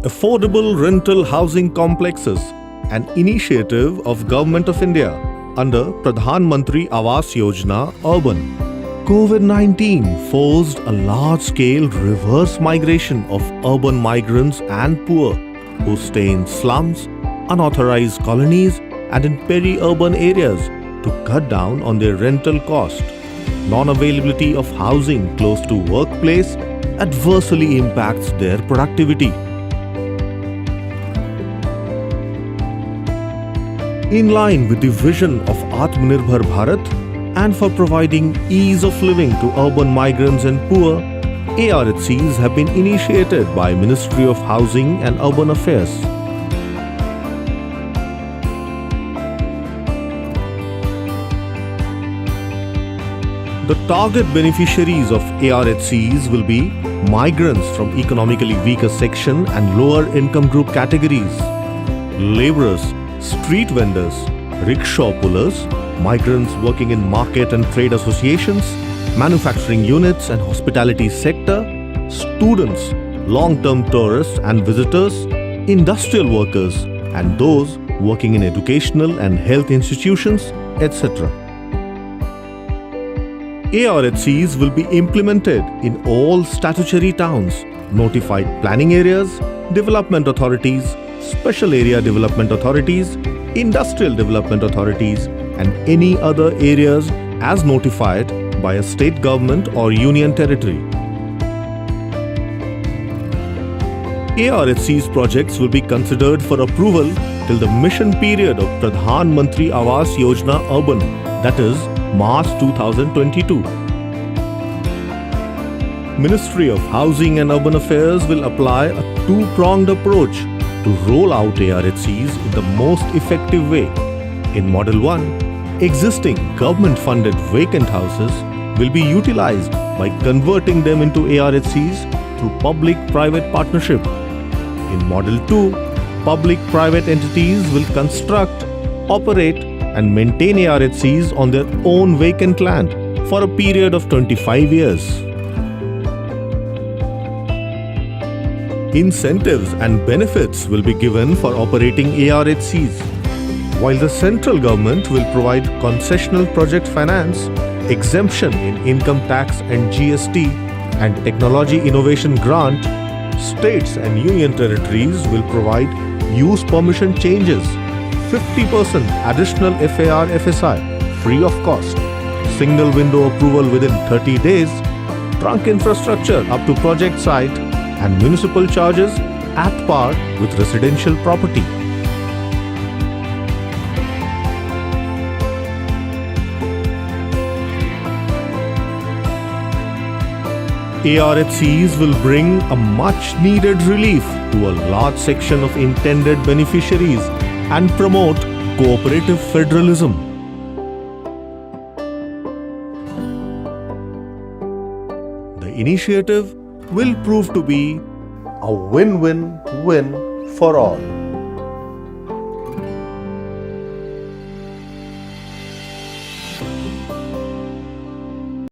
Affordable rental housing complexes, an initiative of Government of India under Pradhan Mantri Awas Yojana Urban. COVID-19 forced a large-scale reverse migration of urban migrants and poor who stay in slums, unauthorized colonies and in peri-urban areas to cut down on their rental cost. Non-availability of housing close to workplace adversely impacts their productivity. In line with the vision of Atmanirbhar Bharat and for providing ease of living to urban migrants and poor, ARHCs have been initiated by Ministry of Housing and Urban Affairs. The target beneficiaries of ARHCs will be migrants from economically weaker section and lower income group categories, laborers, street vendors, rickshaw pullers, migrants working in market and trade associations, manufacturing units and hospitality sector, students, long-term tourists and visitors, industrial workers, and those working in educational and health institutions, etc. ARHCs will be implemented in all statutory towns, notified planning areas, development authorities, special area development authorities, industrial development authorities, and any other areas as notified by a state government or union territory. ARHCs projects will be considered for approval till the mission period of Pradhan Mantri Awas Yojana Urban, that is March 2022. Ministry of Housing and Urban Affairs will apply a two-pronged approach to roll out ARHCs in the most effective way. In Model 1, existing government-funded vacant houses will be utilized by converting them into ARHCs through public-private partnership. In Model 2, public-private entities will construct, operate and maintain ARHCs on their own vacant land for a period of 25 years. Incentives and benefits will be given for operating ARHCs. While the central government will provide concessional project finance, exemption in income tax and GST, and technology innovation grant, states and union territories will provide use permission changes, 50% additional FAR FSI free of cost, single window approval within 30 days, trunk infrastructure up to project site, and municipal charges at par with residential property. ARHCs will bring a much-needed relief to a large section of intended beneficiaries and promote cooperative federalism. The initiative will prove to be a win-win-win for all.